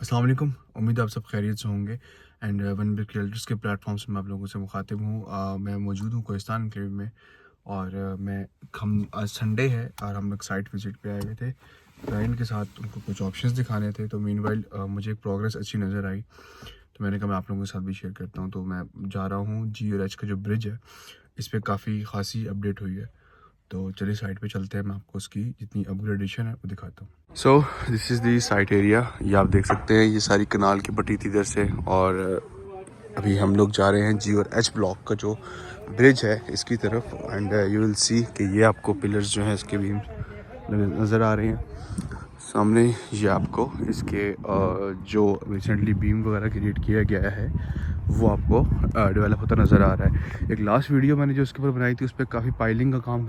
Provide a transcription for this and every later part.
अस्सलाम वालेकुम। उम्मीद है आप सब खैरियत से होंगे एंड वन बिग रियल्टर्स के प्लेटफॉर्म से मैं आप लोगों से मुखातिब हूँ। मैं मौजूद हूँ कोहिस्तान एनक्लेव में और हम आज संडे है और हम लोग साइट विज़िट पे आए हुए थे क्लाइंट के साथ। उनको कुछ ऑप्शंस दिखाने थे, तो मीनवाइल मुझे एक प्रोग्रेस अच्छी नज़र आई, तो मैंने कहा मैं आप लोगों के साथ भी शेयर करता हूँ। तो मैं जा रहा हूँ GRH का जो ब्रिज है, इस पर काफ़ी खासी अपडेट हुई है, तो चलिए साइट पे चलते हैं। मैं आपको उसकी जितनी अपग्रेडेशन है वो दिखाता हूँ। So this is the site area. ये आप देख सकते हैं, ये सारी कनाल की पट्टी थी इधर से, और अभी हम लोग जा रहे हैं GRH ब्लॉक का जो ब्रिज है इसकी तरफ। एंड यू विल सी कि ये आपको पिलर्स जो हैं इसके भी नज़र आ रहे हैं सामने। ये आपको इसके जो रिसेंटली बीम वगैरह क्रिएट किया गया है वो आपको डेवलप होता नज़र आ रहा है। एक लास्ट वीडियो मैंने जो उसके ऊपर बनाई थी उस पर काफ़ी पाइलिंग का काम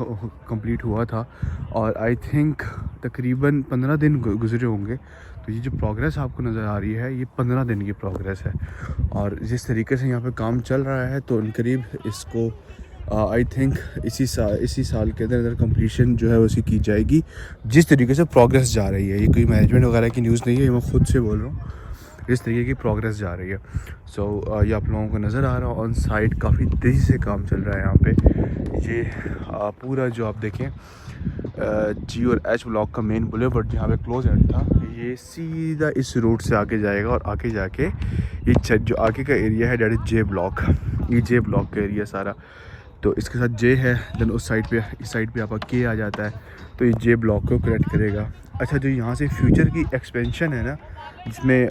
कंप्लीट हुआ था, और आई थिंक तकरीबन 15 दिन गुजरे होंगे। तो ये जो प्रोग्रेस आपको नज़र आ रही है ये 15 दिन की प्रोग्रेस है, और जिस तरीके से यहाँ पे काम चल रहा है तो करीब इसको आई थिंक इसी साल के अंदर कंप्लीशन जो है उसकी की जाएगी। जिस तरीके से प्रोग्रेस जा रही है, ये कोई मैनेजमेंट वगैरह की न्यूज़ नहीं है, ये मैं ख़ुद से बोल रहा हूँ, इस तरीके की प्रोग्रेस जा रही है। सो ये आप लोगों को नज़र आ रहा है ऑन साइट काफ़ी तेज़ी से काम चल रहा है यहाँ पे। ये पूरा जो आप देखें GRH ब्लॉक का मेन बुलेवर्ड जहाँ पे क्लोज एंड था, ये सीधा इस रूट से आगे जाएगा और आगे जाके ये जो आगे का एरिया है डेट इज J ब्लॉक, ये J ब्लॉक का एरिया सारा। तो इसके साथ J है, देन उस साइड पे इस साइड पे आपका K आ जाता है, तो ये J ब्लॉक को कनेक्ट करेगा। अच्छा, जो यहाँ से फ्यूचर की एक्सपेंशन है ना, जिसमें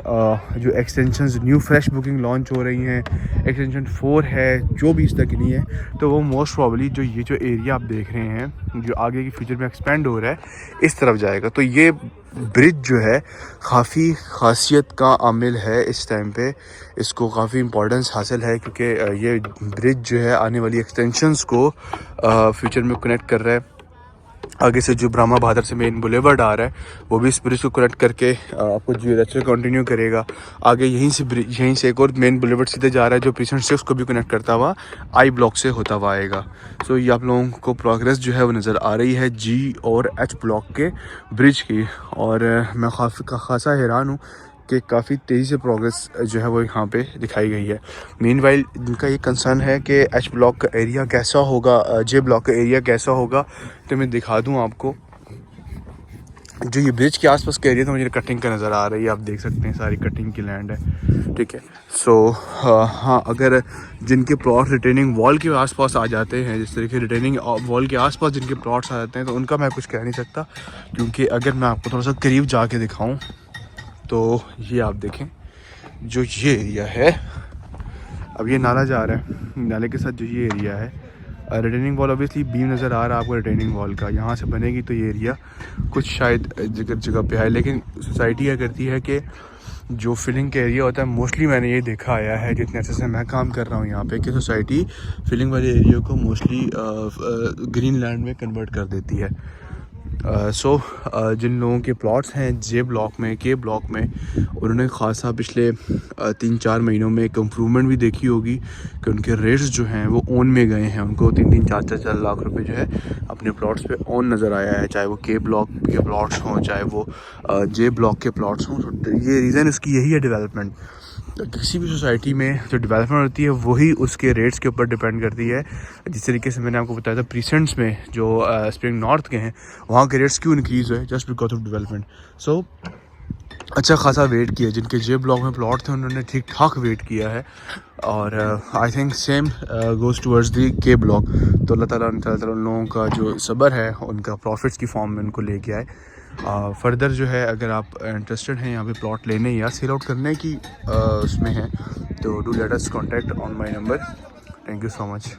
जो extensions new fresh booking launch हो रही हैं, एक्सटेंशन 4 है जो भी इस तक नहीं है, तो वो मोस्ट प्रॉब्ली जो ये जो एरिया आप देख रहे हैं जो आगे की फ्यूचर में एक्सपेंड हो रहा है इस तरफ जाएगा। तो ये ब्रिज जो है काफ़ी खासियत का आमिल है इस टाइम पे, इसको काफ़ी इम्पोर्टेंस हासिल है, क्योंकि ये ब्रिज जो है आने वाली एक्सटेंशंस को फ्यूचर में कनेक्ट कर रहा है। आगे से जो ब्रह्मा बहादुर से मेन बुलेवर्ड आ रहा है वो भी इस ब्रिज को कनेक्ट करके आपको GRH से कंटिन्यू करेगा। आगे यहीं से एक और मेन बुलेवर्ड सीधे जा रहा है जो प्रीसेंट से उसको भी कनेक्ट करता हुआ I ब्लॉक से होता हुआ आएगा। सो ये आप लोगों को प्रोग्रेस जो है वो नज़र आ रही है G और H ब्लॉक के ब्रिज की, और मैं खासा हैरान हूँ कि काफ़ी तेज़ी से प्रोग्रेस जो है वो यहाँ पे दिखाई गई है। मीनवाइल जिनका ये कंसर्न है कि H ब्लॉक का एरिया कैसा होगा, J ब्लॉक का एरिया कैसा होगा, तो मैं दिखा दूँ आपको। जो ये ब्रिज के आसपास का एरिया तो मुझे कटिंग का नज़र आ रही है, आप देख सकते हैं सारी कटिंग की लैंड है, ठीक है। सो हाँ, अगर जिनके प्लॉट रिटेनिंग वॉल के आसपास आ जाते हैं, जिस तरीके रिटेनिंग वॉल के आसपास जिनके प्लॉट्स आ जाते हैं, तो उनका मैं कुछ कह नहीं सकता, क्योंकि अगर मैं आपको थोड़ा सा करीब जाके दिखाऊँ तो ये आप देखें जो ये एरिया है, अब ये नाला जा रहा है, नाले के साथ जो ये एरिया है रिटेनिंग वॉल, ऑब्वियसली बीम नज़र आ रहा है आपको रिटेनिंग वॉल का, यहाँ से बनेगी तो ये एरिया कुछ शायद जगह पे है। लेकिन सोसाइटी क्या करती है कि जो फिलिंग का एरिया होता है, मोस्टली मैंने ये देखा आया है जितने अच्छे से मैं काम कर रहा हूँ यहाँ पे, कि सोसाइटी फिलिंग वाले एरिया को मोस्टली ग्रीन लैंड में कन्वर्ट कर देती है। जिन लोगों के प्लॉट्स हैं J ब्लॉक में, K ब्लॉक में, उन्होंने ख़ासा पिछले 3-4 महीनों में एक इम्प्रूवमेंट भी देखी होगी कि उनके रेट्स जो हैं वो ओन में गए हैं। उनको 3-4 लाख रुपए जो है अपने प्लॉट्स पे ओन नज़र आया है, चाहे वो K ब्लॉक के प्लॉट्स हों, चाहे वो J ब्लॉक के प्लॉट्स हों। तो ये रीज़न इसकी यही है डेवलपमेंट। किसी भी सोसाइटी में जो डेवलपमेंट होती है वही उसके रेट्स के ऊपर डिपेंड करती है। जिस तरीके से मैंने आपको बताया था प्रीसेंट्स में जो स्प्रिंग नॉर्थ के हैं, वहाँ के रेट्स क्यों इंक्रीज़ हुए, जस्ट बिकॉज ऑफ डेवलपमेंट। सो अच्छा खासा वेट किया, जिनके J ब्लॉक में प्लॉट थे उन्होंने ठीक ठाक वेट किया है, और I think same goes towards the K block. तो अल्लाह ताला उन लोगों का जो सब्र है उनका प्रॉफिट्स की फॉर्म में उनको लेके आए। फर्दर जो है अगर आप इंटरेस्टेड हैं यहाँ पे प्लॉट लेने या सेल आउट करने की उसमें हैं, तो do let us contact on my number. Thank you so much.